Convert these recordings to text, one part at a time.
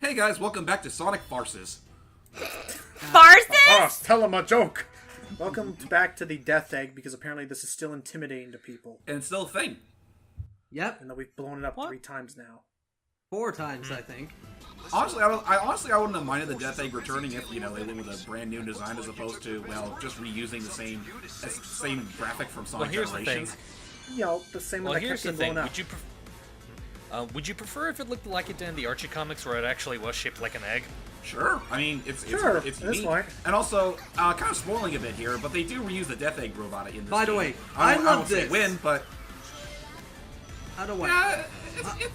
Hey guys, welcome back to Sonic Farces. Farces? Tell him a joke. Welcome back to the Death Egg, because apparently this is still intimidating to people. And it's still a thing. Yep. And that we've blown it up 3 times now. 4 times, I think. Honestly, I wouldn't have minded the Death Egg returning if, they went with a brand new design as opposed to, just reusing the same graphic from Sonic Generations. The same one that here's kept the getting thing. blown up. Would you prefer if it looked like it did in the Archie comics, where it actually was shaped like an egg? Sure. I mean, it's that's neat. fine. And also, kind of spoiling a bit here, but they do reuse the Death Egg robot in this By the game. way, I love won't this. say win, but How do I? yeah,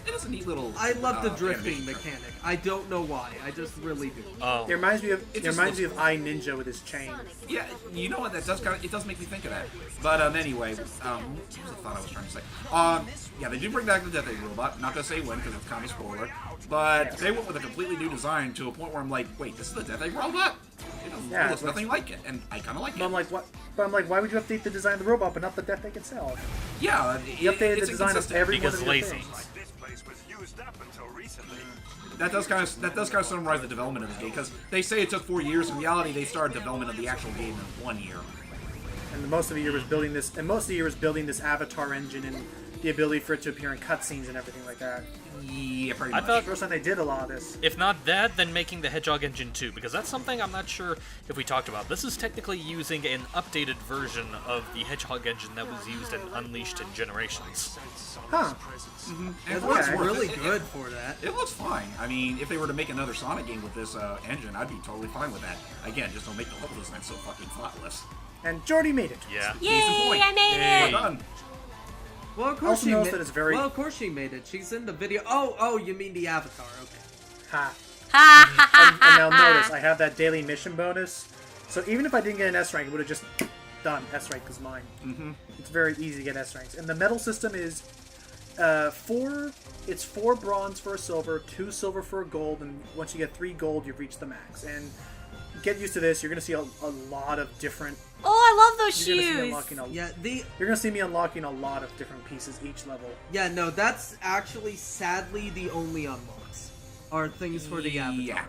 it is a neat little. I love the drifting animation. mechanic. I don't know why. I just really do. Oh, It reminds me of looks I Ninja with his chain. Yeah, you know what? That does it does make me think of that. But anyway, what was the thought I was trying to say? Yeah, they do bring back the Death Egg robot. Not gonna say when because it's kind of a spoiler. But they went with a completely new design to a point where I'm like, wait, this is the Death Egg robot? It looks nothing like it, and I kind of like it. But I'm like, what? But I'm like, why would you update the design of the robot, but not the Death Egg itself? Yeah, You updated it's the design of inconsistent. every one because of your lazy. things. This place was used up until recently. That does kind of summarize the development of this game, because they say it took 4 years. In reality, they started development of the actual game in 1 year. And most of the year was building this, this Avatar engine and the ability for it to appear in cutscenes and everything like that. Yeah, pretty I much. thought- First time they did a lot of this. if not that, then making the Hedgehog engine too, because that's something I'm not sure if we talked about. This is technically using an updated version of the Hedgehog engine that was used in Unleashed in Generations. Huh. And It for looks what it's worth, really it- good for that. It looks fine. I mean, if they were to make another Sonic game with this engine, I'd be totally fine with that. Again, just don't make the level design so fucking thoughtless. And Jordy made it. Yeah. Decent Yay, point. I made Hey. it! Well done. Well, of course Also she notice made. that it's very- Well, of course she made it. She's in the video. Oh, you mean the Avatar? Okay. Ha. Ha ha ha And now ha notice, I have that daily mission bonus. So even if I didn't get an S rank, it would have just done. S rank is mine. Mm-hmm. It's very easy to get S ranks. And the medal system is 4 bronze for a silver, 2 silver for a gold, and once you get 3 gold, you've reached the max. And get used to this, you're going to see a lot of different... Oh, I love those You're going to see me shoes! unlocking Yeah, You're going to see me unlocking a lot of different pieces each level. no, that's actually sadly the only unlocks are things for the Avatar. Yeah.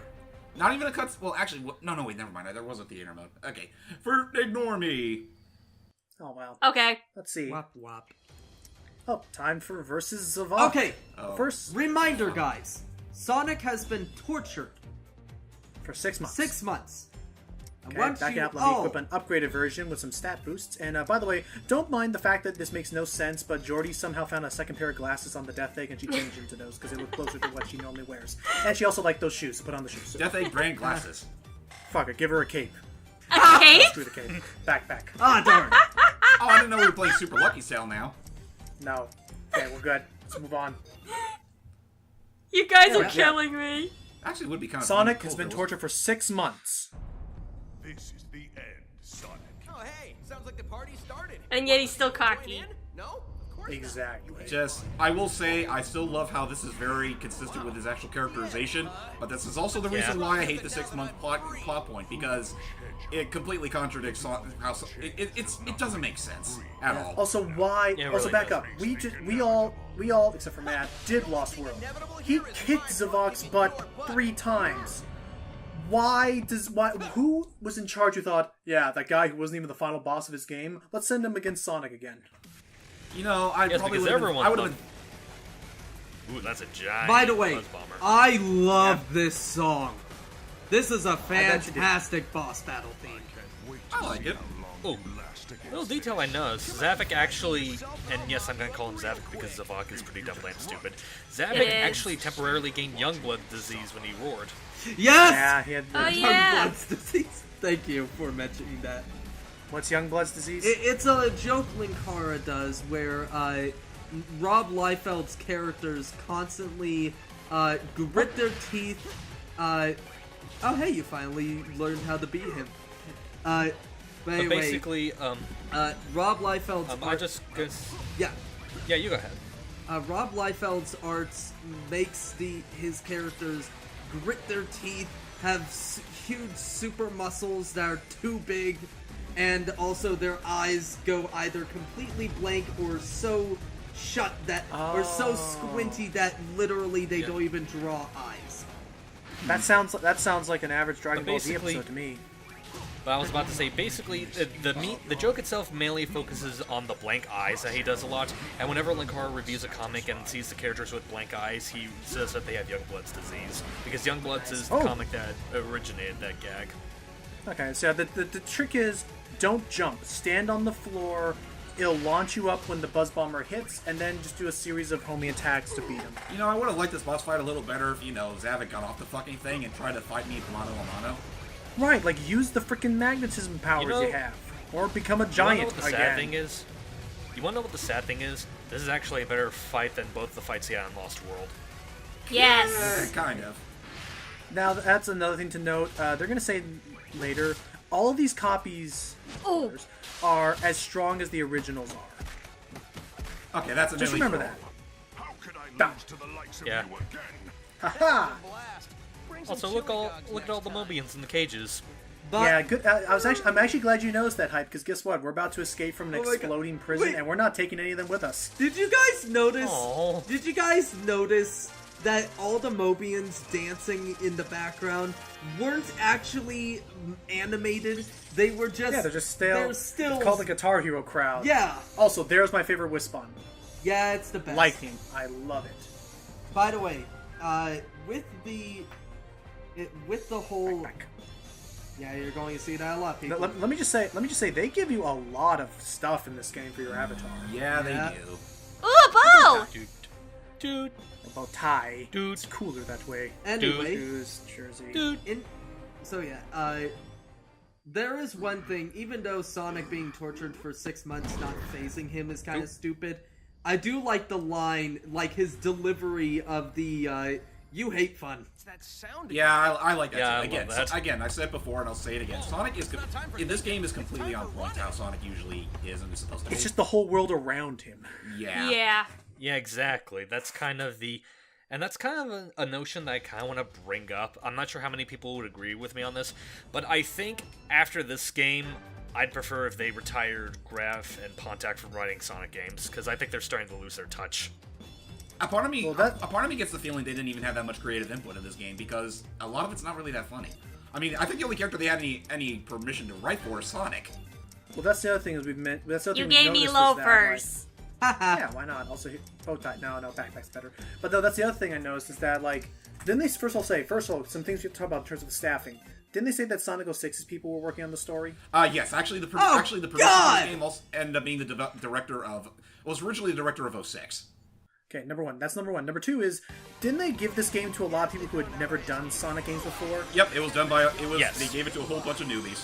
Not even a cut. Well, actually, no, wait, never mind. There was a theater mode. Okay. Ignore me. Oh, wow. Okay. Let's see. Wop wop. Oh, time for Versus Zavok. Okay, Oh. First, reminder, guys. Sonic has been tortured for 6 months. 6 months. I Okay, want back you- up, let me equip an upgraded version with some stat boosts. And by the way, don't mind the fact that this makes no sense, but Jordy somehow found a second pair of glasses on the Death Egg and she changed into those because they look closer to what she normally wears. And she also liked those shoes, so put on the shoes. Death Egg brand glasses. Fuck it, give her a cape. Okay. Screw the cape. Back. Ah, darn. Oh, I didn't know we were playing Super Lucky Style now. No. Okay, we're good. Let's move on. You guys Yeah. are killing me. Actually, it would be kind of Sonic cool has if been there was- tortured for 6 months. This is the end, Sonic. Oh, hey, sounds like the party started. And yet he's still Join cocky. in? No? Of course not. Exactly. Just, I will say, I still love how this is very consistent with his actual characterization, but this is also the reason why I hate the 6-month plot point, because it completely contradicts how it doesn't make sense at all. Also, why? Yeah, it also, really back doesn't. up. We all, except for Matt, did Lost World. He kicked Zavok's butt 3 times. Who was in charge who thought, yeah, that guy who wasn't even the final boss of his game, let's send him against Sonic again? You know, I Yes, probably because would have everyone I would have loved- been. Ooh, that's a giant By the way, buzz bomber. I love this song. This is a bet you did. fantastic boss battle theme. I like it. Oh, little detail I noticed, Zavok actually, and yes, I'm gonna call him Zavok because Zavok is pretty dumb and stupid. Zavok It is. actually temporarily gained Youngblood disease when he roared. Yes! Yeah, he had. Oh, yeah. Youngblood's disease. Thank you for mentioning that. What's Youngblood's disease? It's a joke Linkara does where Rob Liefeld's characters constantly grit their teeth. Oh, hey, you finally learned how to beat him. But But anyway, basically, Rob Liefeld's I just, cause, yeah. yeah, you go ahead. Rob Liefeld's arts makes his characters grit their teeth, have huge super muscles that are too big, and also their eyes go either completely blank or so shut that, or so squinty that literally they don't even draw eyes. That sounds like an average Dragon Ball Z basically- episode to me. But I was about to say, basically, the joke itself mainly focuses on the blank eyes that he does a lot, and whenever Linkara reviews a comic and sees the characters with blank eyes, he says that they have Youngblood's disease, because Youngblood's is the Oh. comic that originated that gag. Okay, so the trick is don't jump. Stand on the floor. It'll launch you up when the Buzz Bomber hits, and then just do a series of homie attacks to beat him. You know, I would have liked this boss fight a little better if, Zavik got off the fucking thing and tried to fight me mano a mano. Right, like use the freaking magnetism powers know- you have, or become a You wanna giant know what the sad again. thing is? You wanna know what the sad thing is? This is actually a better fight than both the fights he had in Lost World. Yes. Kind of. Now that's another thing to note. They're gonna say later, all of these copies Oh. are as strong as the originals are. Okay, that's a Just remember that. How could I Bah. lose to the likes of Yeah. you again? Haha. Also, look at all the Mobians in the cages. But Yeah, good. I'm actually glad you noticed that, Hype, because guess what? We're about to escape from an Oh my God. exploding prison, Wait. and we're not taking any of them with us. did you guys notice? Aw. Did you guys notice that all the Mobians dancing in the background weren't actually animated? They were just Yeah, they're just still. They're still It's called the Guitar Hero crowd. Yeah, Also, there's my favorite Wispon. yeah, it's the best. Lightning. I love it. By the way, with the whole yeah, you're going to see that a lot, people. Let me just say, they give you a lot of stuff in this game for your avatar. Yeah, Yeah. they do. Ooh, a bow! Dude, About tie. Dude. It's cooler that way. Anyway, Shoes, jersey. dude. so yeah, there is one thing. Even though Sonic being tortured for 6 months not phasing him is kind of stupid, I do like the line, like his delivery of the "You hate fun." It's that sound. Yeah, I like that Yeah, too. I love Again, that. again, I said it before and I'll say it again. Sonic is in this game is completely on point how Sonic usually is and is supposed to be. It's just the whole world around him. yeah. Yeah. Yeah, exactly. That's kind of a notion that I kind of want to bring up. I'm not sure how many people would agree with me on this, but I think after this game, I'd prefer if they retired Graf and Pontac from writing Sonic games, because I think they're starting to lose their touch. A part of me, Well, that- a part of me gets the feeling they didn't even have that much creative input in this game because a lot of it's not really that funny. I mean, I think the only character they had any permission to write for is Sonic. Well, that's the other thing is we've met. That's the other You thing we've gave me noticed is that, loafers. yeah, why not? Also, bow tie. No, backpack's better. But though, that's the other thing I noticed is that didn't they first of all some things we have to talk about in terms of the staffing. Didn't they say that Sonic 06's people were working on the story? Yes, actually, the Oh, producer of God! this game also ended up being the director of. Was originally the director of 06. Okay, number one. That's number one. Number two is, didn't they give this game to a lot of people who had never done Sonic games before? Yep, it was done by. It was. Yes. They gave it to a whole bunch of newbies.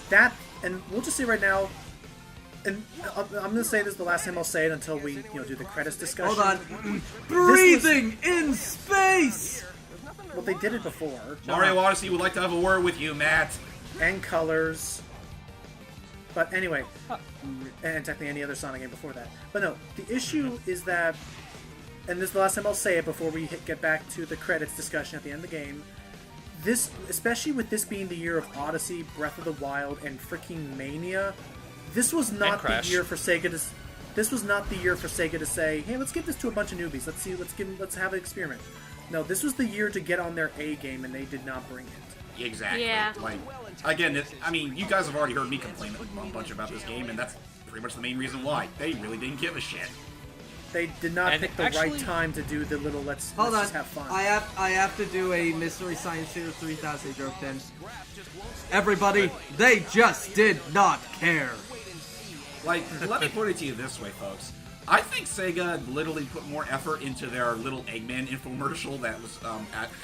That, and we'll just say right now, and I'm going to say this the last time I'll say it until we do the credits discussion. Hold on, breathing in space. Well, they did it before. Mario Odyssey would like to have a word with you, Matt. And colors. But anyway, and technically any other Sonic game before that. But no, the issue is that, and this is the last time I'll say it before we get back to the credits discussion at the end of the game, this, especially with this being the year of Odyssey, Breath of the Wild, and freaking Mania, this was not the Crash. year for Sega to. This was not the year for Sega to say, "Hey, let's give this to a bunch of newbies. Let's have an experiment." No, this was the year to get on their A game, and they did not bring it. Exactly. Yeah. Like, again, I mean, you guys have already heard me complain a bunch about this game, and that's pretty much the main reason why. They really didn't give a shit. They did not And pick the actually- right time to do the little let's Hold on, just have fun. I have to do a Mystery Science Theater 3000 joke then. Everybody, they just did not care. Like, let me put it to you this way, folks. I think Sega literally put more effort into their little Eggman infomercial that was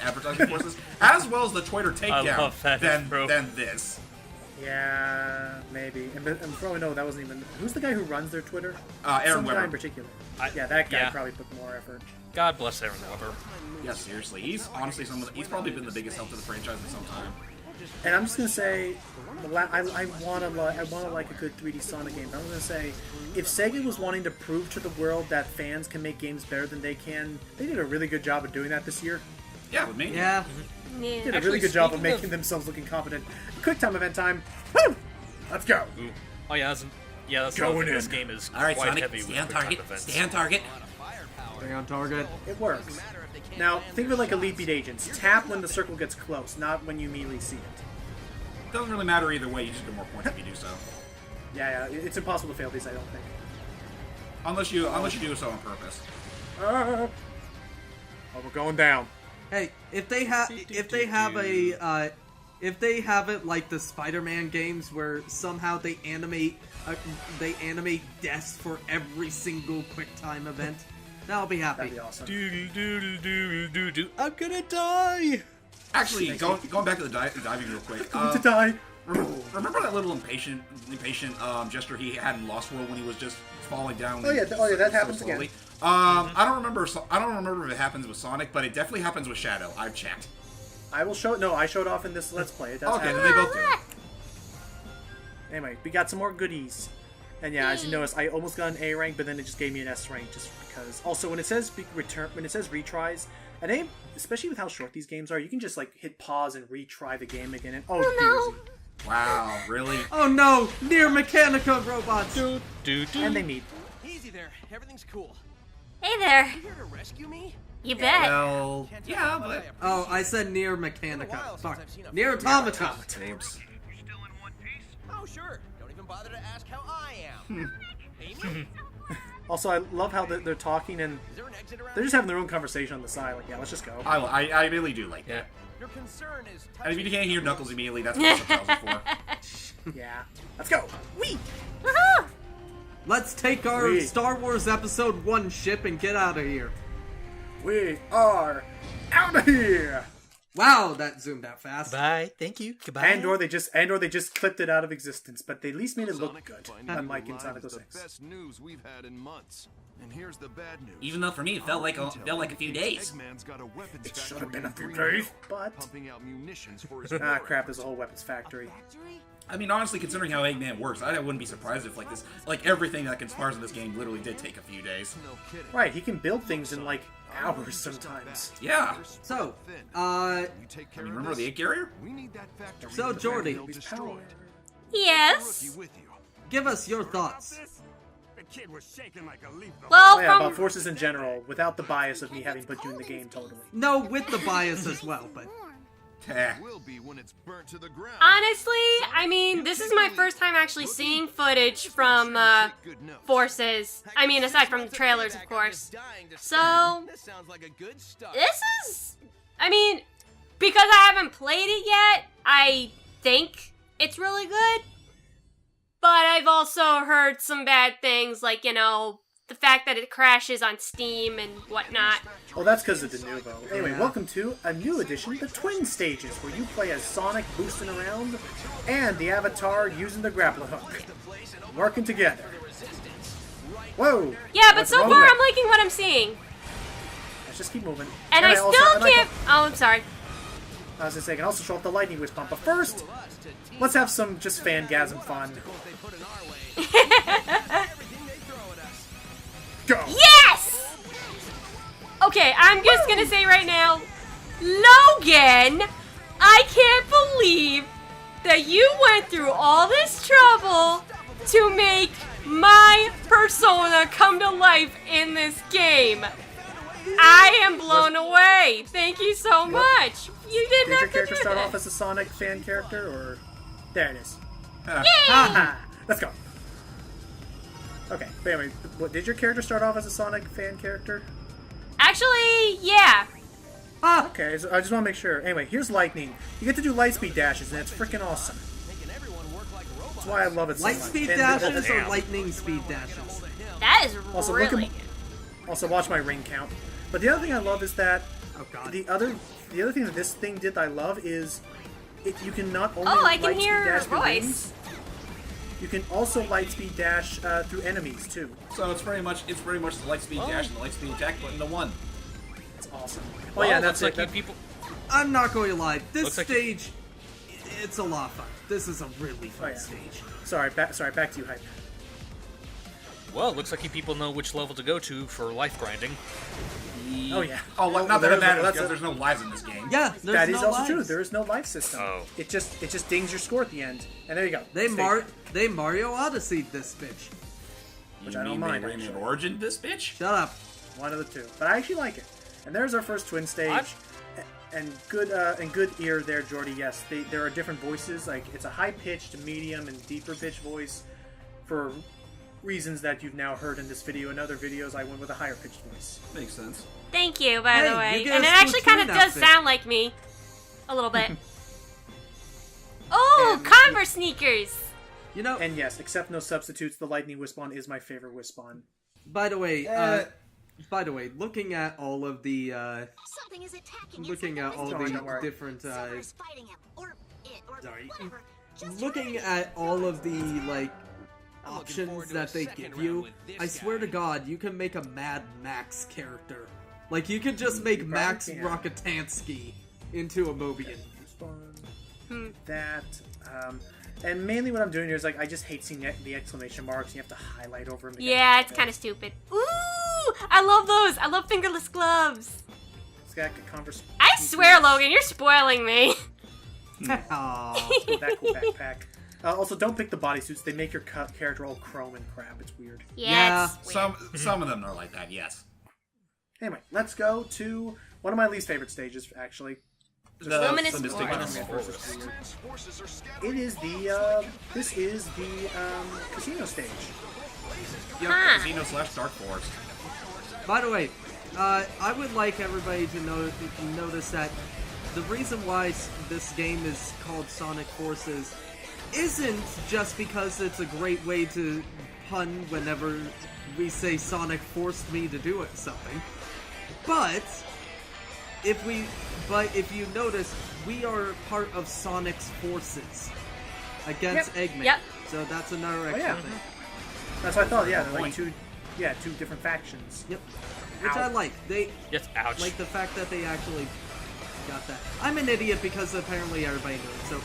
advertising forces, as well as the Twitter takedown love that intro. than this. Yeah, maybe. And probably no, that wasn't even. Who's the guy who runs their Twitter? Aaron Some guy Weber. in particular. Yeah, that guy yeah. probably put more effort. God bless Aaron Weber. Yeah, seriously. He's honestly he's probably been the biggest help to the franchise in some time. And I'm just gonna say, I want like a good 3D Sonic game. I'm gonna say, if Sega was wanting to prove to the world that fans can make games better than they can, they did a really good job of doing that this year. Yeah, with me. Yeah. They Yeah. did a Actually, really good job of speaking making of- themselves looking competent. Quick time event time. Woo! Let's go. Ooh. Oh yeah, that's Going another thing. This in. game is All right, quite Sonic, heavy stay with on quick time target. events. Stay on target. Stay on target. It works. Now, think of it like Elite Beat Agents. Tap when the circle gets close, not when you immediately see it. Doesn't really matter either way. You just get more points if you do so. Yeah, it's impossible to fail these, I don't think. Unless you do so on purpose. Oh, we're going down. Hey, if they have it like the Spider-Man games where somehow they animate deaths for every single QuickTime event, then I'll be happy. That'd be awesome. Doodle doodle doodle doodle. I'm gonna die. Actually, going back to the diving real quick. To die. Remember that little impatient gesture he had in Lost World when he was just falling down? Oh yeah, that happens slowly? again. I don't remember if it happens with Sonic, but it definitely happens with Shadow. I've checked. I will show it. No, I showed off in this Let's Play. It does Okay, happen. then they both do it. Anyway, we got some more goodies. And yeah, as you notice, I almost got an A rank, but then it just gave me an S rank just because. Also, when it says retries, and especially with how short these games are, you can just like hit pause and retry the game again. And no. Wow, really? Oh no! Near Mechanica robots! And they meet. Easy there. Everything's cool. Hey there. You here to rescue me? You bet. Well, yeah, but Oh, I said Near Mechanica. since Fuck. I've seen a Near Automata. Tapes. Oh, sure. Don't even bother to ask how I am. Amy? Also, I love how they're talking and Is there an exit around? they're just having their own conversation on the side. Like, yeah, let's just go. I really do like Yeah. that. Your concern is And if you can't hear Knuckles immediately, that's what subtitles are for. Yeah. Let's go. Wee! Woohoo! Let's take our Wait. Star Wars Episode 1 ship and get out of here. We are out of here. Wow, that zoomed out fast. Bye. Thank you. Goodbye. Andor, they just clipped it out of existence, but they at least made it look good. Unlike in Sonic 06. Best news we've had in months. And here's the bad news. Even though for me it felt like a few days. Eggman's got a weapons It should factory have been a in few Greenville, days, but pumping out munitions for his ah, warriors. crap! There's a whole weapons factory. I mean, honestly, considering how Eggman works, I wouldn't be surprised if everything that conspires in this game literally did take a few days. No kidding. Right, he can build things in like hours sometimes. Yeah. So, You take care I mean, of remember this? the egg carrier? We need that factory. So, in the Jordy. Greenville destroyed. Yes. Rookie with you. give us your thoughts. The kid was shaking like a leaf. Well, Oh yeah, from about forces in general, without the bias of me having put you in the game totally. No, with the bias as well, but Heh. Will be when it's burnt to the ground. honestly, I mean, this is my first time actually seeing footage from Good notes. Forces. I mean, aside from the trailers, of course. So, This sounds like a good start. this is, I mean, because I haven't played it yet, I think it's really good. But I've also heard some bad things, like, you know, the fact that it crashes on Steam and whatnot. Oh, that's because of the Denuvo. Anyway, welcome to a new edition, the Twin Stages, where you play as Sonic boosting around and the Avatar using the grappling hook. Working together. Whoa! Yeah, but What's so wrong far with it? I'm liking what I'm seeing. Let's just keep moving. And I also- still and I- can't... Oh, I'm sorry. I was gonna say, I can also show off the lightning whiz pump, but first, let's have some just fangasm fun. They put in our way. Everything they throw at us. Go! Yes! Okay, I'm just gonna say right now, Logan, I can't believe that you went through all this trouble to make my persona come to life in this game. I am blown away. Thank you so much. You didn't Did your have to character do start this. off as a Sonic fan character, or... There it is. Huh. Haha! Let's go. Okay, but anyway, did your character start off as a Sonic fan character? Actually, yeah. Okay, so I just want to make sure. Anyway, here's lightning. You get to do lightspeed dashes, and it's freaking awesome. Making everyone work like a robot. That's why I love it so much. light speed And- dashes or lightning speed dashes? That is Also, really look good. at, also, watch my ring count. But the other thing I love is that Oh god. the other thing that this thing did that I love is you can not only Oh, I can lightspeed hear dash through Royce. rings, you can also lightspeed dash through enemies too. So it's pretty much the lightspeed dash and the lightspeed attack put into one. It's awesome. Oh Well, yeah, looks that's like it. you That- people. I'm not going to lie. This Looks like- stage, it's a lot of fun. This is a really fun yeah. stage. Sorry, back to you, Hype. Well, looks like you people know which level to go to for life grinding. Oh yeah. Oh, well, not that there's- it matters that's because a- there's no lives in this game. Yeah, there's That is no also true. lives. There is no life system. Oh. It just dings your score at the end, and there you go. They Stage. Mario Odyssey'd this bitch. Which You I don't mean mind, they Rayman actually. Origin this bitch? Shut up. One of the two. But I actually like it. And there's our first twin stage. And good ear there, Jordy. Yes, there are different voices. Like, it's a high-pitched, medium, and deeper-pitched voice for reasons that you've now heard in this video. In other videos, I went with a higher-pitched voice. Makes sense. Thank you, by the way. you get And a it actually kind of Splatoon does outfit. sound like me. A little bit. Oh, And- Converse sneakers! You know, And yes, except no substitutes, the Lightning Wispon is my favorite Wispon. by the way, looking at all of the Something is attacking looking inside at all the Don't the worry. different Silver is fighting him, or it, or sorry. whatever. Just looking hurry. at all of the like I'm looking forward options to that a they second give round you, with this I swear guy. to God, you can make a Mad Max character. Like, you could just make Max can. Rockatansky into a Mobian. Wispon. That, and mainly what I'm doing here is, like, I just hate seeing the exclamation marks, and you have to highlight over them. to get Yeah, the it's kind of details. stupid. Ooh, I love those. I love fingerless gloves. It's got a Converse. I swear, Logan, you're spoiling me. Aw. With that cool backpack. Also, don't pick the bodysuits. They make your character all chrome and crap. It's weird. Yeah, it's weird. Some of them are like that, yes. Anyway, let's go to one of my least favorite stages, actually. Luminous Mystic Force. Force. It is the, this is the, casino stage. Yep, Huh. Casino / Dark Forest. By the way, I would like everybody to notice that the reason why this game is called Sonic Forces isn't just because it's a great way to pun whenever we say Sonic forced me to do it something. But if you notice, we are part of Sonic's forces against Eggman. Yep. So that's another extra yeah. thing. That's what I thought, yeah. They're like Point. two different factions. Yep. Which Ow. I like. They Yes, ouch. like the fact that they actually got that. I'm an idiot because apparently everybody knows. So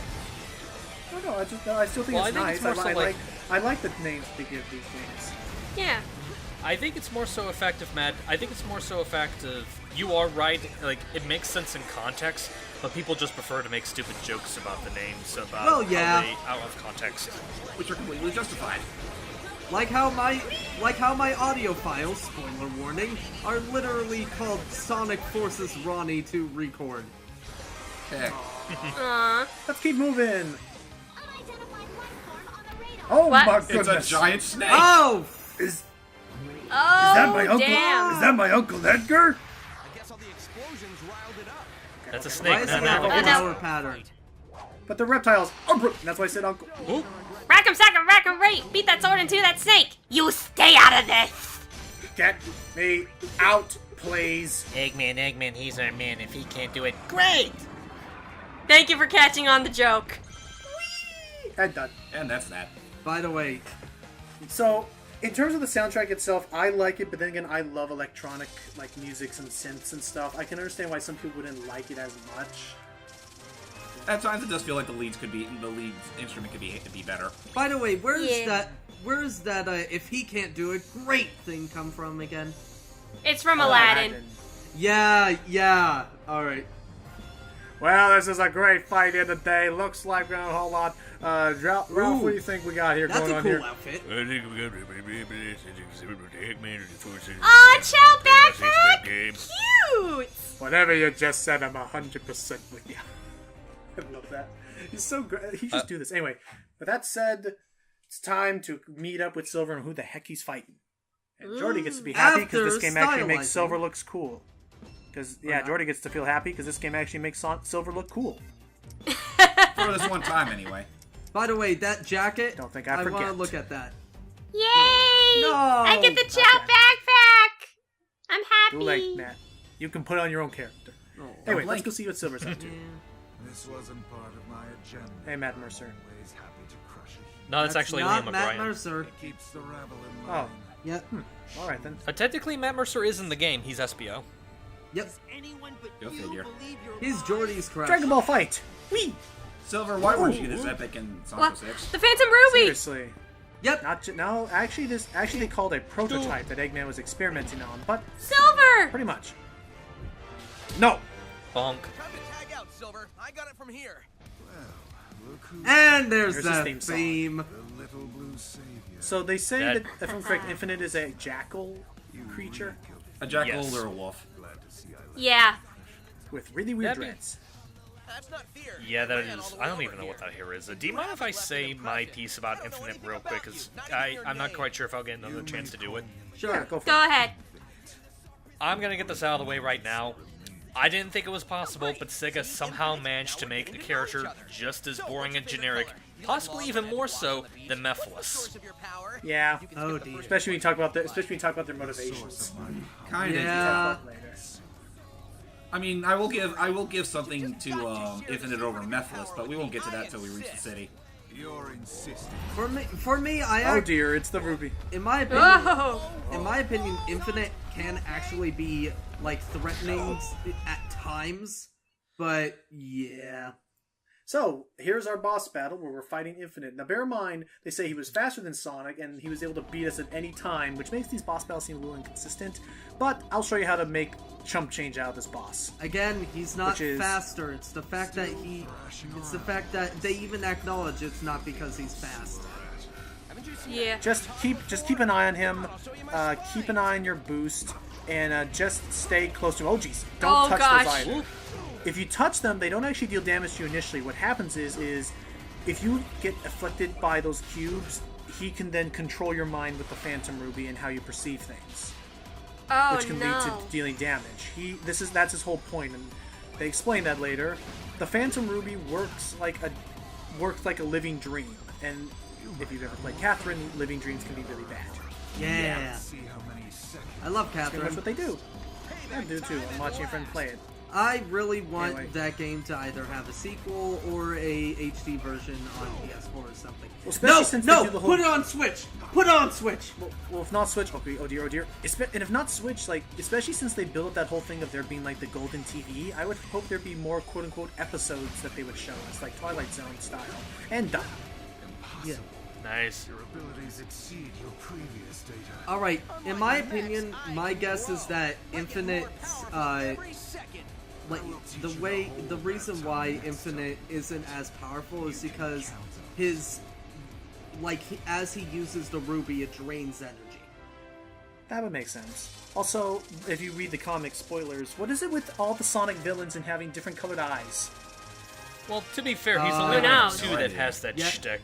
No, I still think Well, it's I think nice. it's more so I like the names they give these games. Yeah. I think it's more so effective, Matt. I think it's more so effective. You are right. Like, it makes sense in context, but people just prefer to make stupid jokes about the names, about Well, yeah. how they out of context. Which are completely justified. like how my audio files, spoiler warning, are literally called Sonic Forces Ronnie to record. Heck. Aww. Let's keep moving. Unidentified life form on the radar. Oh What? my It's goodness! a giant snake! Oh! Is Oh, that my uncle? damn. Is that my Uncle Edgar? I guess all the explosions riled it up. That's a Why snake. is No, it no, have a no. flower pattern? But the reptiles. Oh, that's why I said Uncle. Ooh. Rack 'em, sack 'em, rack 'em, right. Beat that sword into that snake. You stay out of this. Get me out, please. Eggman, he's our man. If he can't do it, great! Thank you for catching on the joke. And done. And that's that. By the way, So, in terms of the soundtrack itself, I like it, but then again, I love electronic like musics and synths and stuff. I can understand why some people wouldn't like it as much. At times it does feel like the lead instrument could be better. by the way, where's Yeah. that if he can't do it, great thing come from again? It's from Aladdin. Yeah, alright. Well, this is a great fight in the day. Looks like we're gonna hold on. Ralph, what do you think we got here That's going a on cool here? outfit. Aw, Chow Backpack! Cute! Whatever you just said, I'm 100% with you. I love that. He's so great. He just do this. Anyway, with that said, it's time to meet up with Silver and who the heck he's fighting. And Jordy gets to be happy because this After game actually makes stylizing. Silver looks cool. Because, yeah, Jordy gets to feel happy because this game actually makes Silver look cool. For this one time, anyway. By the way, that jacket, Don't think I want to forget. look at that. Yay! No! I get the Not Chow yet. Backpack! I'm happy. Too late, Matt. You can put on your own character. Anyway, let's go see what Silver's up to. This wasn't part of my agenda. Hey, Matt Mercer. Always happy to crush it. No, that's actually not Liam Matt O'Brien. Mercer. Keeps the rebel in Oh, line. Yep. alright then. Technically, Matt Mercer is in the game. He's SBO. Yep. Anyone but Go you figure. believe your He's Jordy's crush. Dragon Ball Fight! Whee! Silver, why weren't you this epic in Sonic What? 06? The Phantom Ruby! Seriously. Yep. No, actually they called a prototype that Eggman was experimenting on, but Silver! pretty much. No! Bonk. Time to tag out, Silver. I got it from here. Look who's And there's Here's the his theme theme. the little blue savior. So they say That- that, if I'm correct, Infinite is a jackal creature. A jackal Yes. or a wolf? Yeah. With really weird That'd be- dreads. That's not fear. Yeah, that Ran all is. the I way don't over even know here. what that here is. Do you mind if I say my piece about Infinite real quick? Because I'm not quite sure if I'll get another chance to do it. Sure. Yeah, go for Go it. ahead. I'm gonna get this out of the way right now. I didn't think it was possible, but Sega somehow managed to make a character just as boring and generic, possibly even more so than Mephiles. Source of your power. Yeah. Oh dear. Especially when you talk about their motivations. Kind of. Yeah. Talk about later. I mean, I will give something to Infinite over Mephiles, but we won't get to that till we reach the city. You're insisting. For me, Oh dear, it's the ruby. in my opinion, Oh. Infinite can actually be like threatening at times, but yeah. So, here's our boss battle where we're fighting Infinite. Now, bear in mind, they say he was faster than Sonic, and he was able to beat us at any time, which makes these boss battles seem a little inconsistent. But I'll show you how to make chump change out of this boss. Again, he's not Which is- faster. It's the fact that they even acknowledge it's not because he's fast. Yeah. Just keep an eye on him. Keep an eye on your boost, and just stay close to him. Oh, jeez. Don't Oh, touch gosh. those either. If you touch them, they don't actually deal damage to you initially. What happens is if you get afflicted by those cubes, he can then control your mind with the Phantom Ruby and how you perceive things, Oh which can no. lead to dealing damage. That's his whole point, and they explain that later. The Phantom Ruby works like a living dream, and if you've ever played Catherine, living dreams can be really bad. Yeah. I love Pretty much Catherine. what they do. I do too. I'm watching a friend play it. I really want Anyway. that game to either have a sequel or a HD version on PS4 or something. Well, especially since they do the whole- Put it on Switch. Put it on Switch. Well, if not Switch, okay, oh dear. And if not Switch, like, especially since they built up that whole thing of there being, like, the golden TV, I would hope there'd be more quote-unquote episodes that they would show us, like Twilight Zone style. And done. Yeah. Nice. Your abilities exceed your previous data. All right. In my opinion, my guess is that Infinite, like the reason why Infinite isn't as powerful is because as he uses the ruby, it drains energy. That would make sense. Also, if you read the comic spoilers, what is it with all the Sonic villains and having different colored eyes? Well, to be fair, he's only Who one of knows? two that has that Yeah. shtick.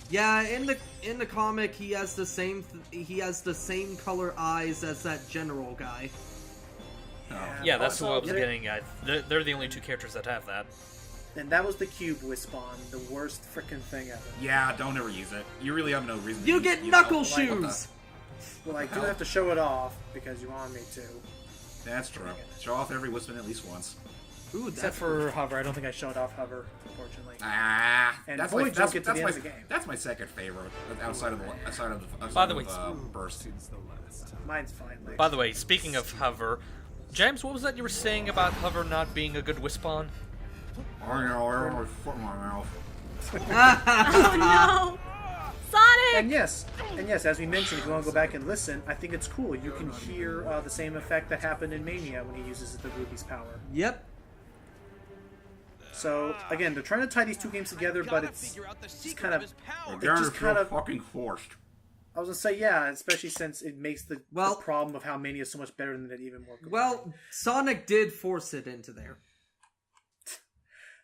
Yeah, in the comic, he has the same color eyes as that general guy. Yeah, that's Also, what I was getting at. They're the only two characters that have that. And that was the cube Wispawn, the worst frickin' thing ever. Yeah, don't ever use it. You really have no reason. You to get use knuckle it. Like, what the- shoes. Well, I do have to show it off because you want me to. That's true. Show off every Wispan at least once. Ooh, Except for Hover. I don't think I showed off Hover, unfortunately. Ah, And that's Void my don't that's, get to that's the my end of the game. that's my second favorite outside of the By the way, burst. Mine's fine. Like, By the way, speaking of Hover, James, what was that you were saying about Hover not being a good Wispawn? Oh no, I almost foot in my mouth. No. Sonic. and yes, as we mentioned, if you want to go back and listen, I think it's cool. You can hear the same effect that happened in Mania when he uses the Ruby's power. Yep. So again, they're trying to tie these two games together, but it's kind of. They're just kind of. fucking forced. I was gonna say yeah, especially since it makes the Well- problem of how Mania is so much better than it even more. Well, Sonic did force it into there.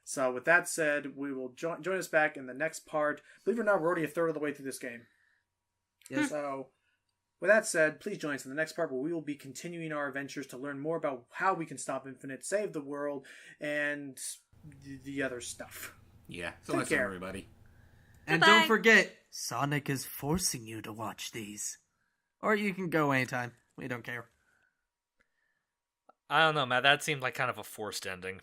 So with that said, we will join us back in the next part. Believe it or not, we're already a third of the way through this game. Yes. So with that said, please join us in the next part where we will be continuing our adventures to learn more about how we can stop Infinite, save the world, and the other stuff. Yeah. So Take that's care. everybody. And Bye-bye. don't forget, Sonic is forcing you to watch these. Or you can go anytime. We don't care. I don't know, Matt. That seemed like kind of a forced ending.